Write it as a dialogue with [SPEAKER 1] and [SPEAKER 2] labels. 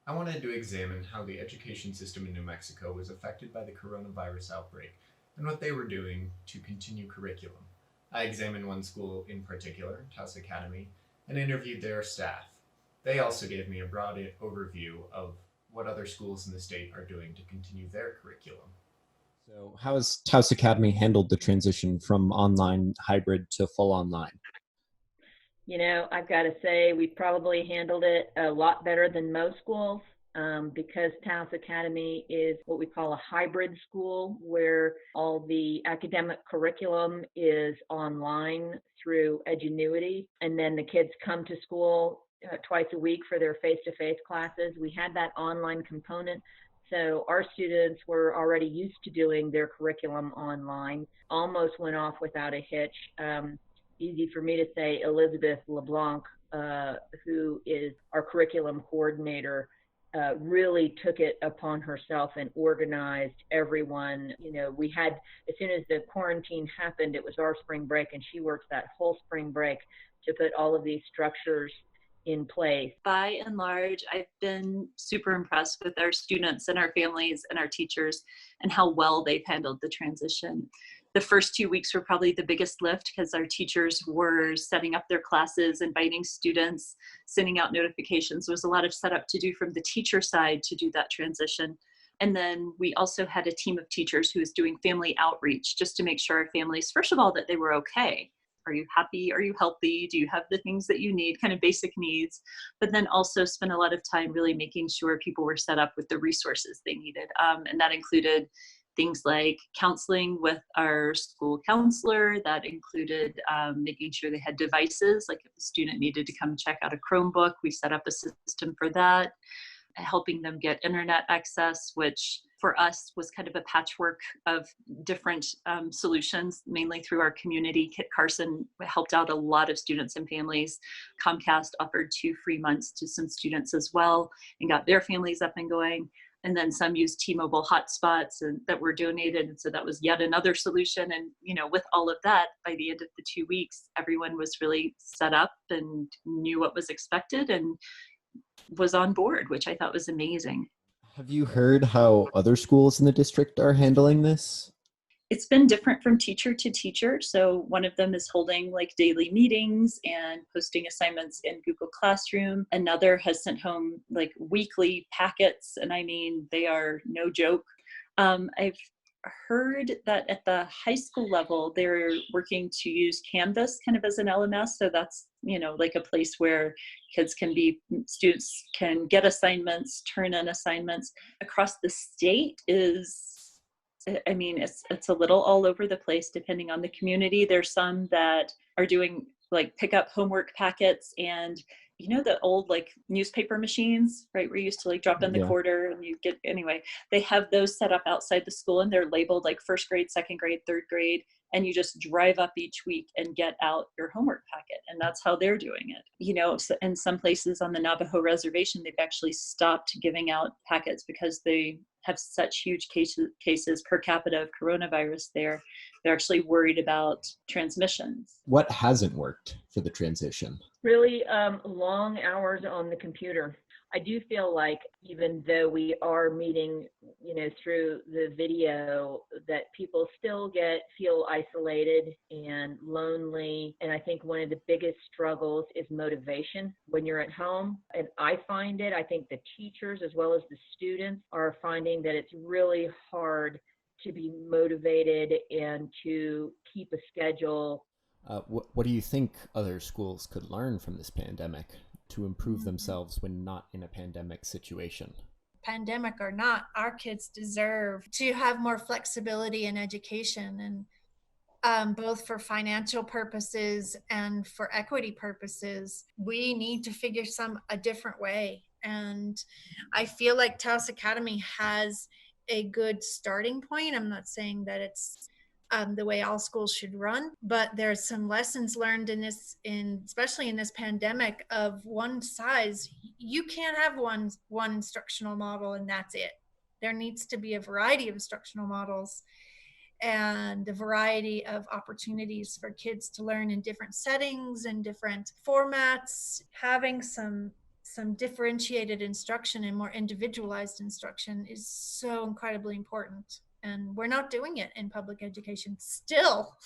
[SPEAKER 1] I wanted to examine how the education system in New Mexico was affected by the coronavirus outbreak and what they were doing to continue curriculum. I examined one school in particular, Taos Academy, and interviewed their staff. They also gave me a broad overview of what other schools in the state are doing to continue their curriculum.
[SPEAKER 2] So, how has Taos Academy handled the transition from online hybrid to full online?
[SPEAKER 3] I've got to say we probably handled it a lot better than most schools because Taos Academy is what we call a hybrid school where all the academic curriculum is online through Edgenuity, and then the kids come to school twice a week for their face-to-face classes. We had that online component. So our students were already used to doing their curriculum online, almost went off without a hitch. Easy for me to say, Elizabeth LeBlanc, who is our curriculum coordinator, really took it upon herself and organized everyone. We had, as soon as the quarantine happened, it was our spring break, and she worked that whole spring break to put all of these structures in place.
[SPEAKER 4] By and large, I've been super impressed with our students and our families and our teachers and how well they've handled the transition. The first 2 weeks were probably the biggest lift because our teachers were setting up their classes, inviting students, sending out notifications. There was a lot of setup to do from the teacher side to do that transition. And then we also had a team of teachers who was doing family outreach just to make sure our families, first of all, that they were okay. Are you happy? Are you healthy? Do you have the things that you need? Kind of basic needs. But then also spend a lot of time really making sure people were set up with the resources they needed. And that included things like counseling with our school counselor. That included making sure they had devices. Like if the student needed to come check out a Chromebook, we set up a system for that. Helping them get internet access, which for us was kind of a patchwork of different solutions, mainly through our community. Kit Carson helped out a lot of students and families. Comcast offered 2 free months to some students as well and got their families up and going. And then some used T-Mobile hotspots and that were donated. And so that was yet another solution. And, with all of that, by the end of the 2 weeks, everyone was really set up and knew what was expected and was on board, which I thought was amazing.
[SPEAKER 2] Have you heard how other schools in the district are handling this?
[SPEAKER 4] It's been different from teacher to teacher. So one of them is holding like daily meetings and posting assignments in Google Classroom. Another has sent home like weekly packets. And I mean, they are no joke. I've heard that at the high school level, they're working to use Canvas kind of as an LMS. So that's, like a place where students can get assignments, turn in assignments. Across the state it's a little all over the place depending on the community. There's some that are doing like pick up homework packets and the old like newspaper machines, right? Where you used to like drop in the
[SPEAKER 2] Yeah.
[SPEAKER 4] quarter and anyway, they have those set up outside the school and they're labeled like first grade, second grade, third grade. And you just drive up each week and get out your homework packet. And that's how they're doing it. So in some places on the Navajo reservation, they've actually stopped giving out packets because they have such huge cases per capita of coronavirus there. They're actually worried about transmissions.
[SPEAKER 2] What hasn't worked for the transition?
[SPEAKER 3] Really long hours on the computer. I do feel like even though we are meeting, through the video, that people still feel isolated and lonely. And I think one of the biggest struggles is motivation when you're at home. And I think the teachers as well as the students are finding that it's really hard to be motivated and to keep a schedule.
[SPEAKER 2] What do you think other schools could learn from this pandemic to improve themselves when not in a pandemic situation?
[SPEAKER 5] Pandemic or not, our kids deserve to have more flexibility in education, and both for financial purposes and for equity purposes. We need to figure a different way. And I feel like Taos Academy has a good starting point. I'm not saying that it's the way all schools should run, but there's some lessons learned especially in this pandemic of one size. You can't have one instructional model and that's it. There needs to be a variety of instructional models and a variety of opportunities for kids to learn in different settings and different formats. Having some some differentiated instruction and more individualized instruction is so incredibly important. And we're not doing it in public education still.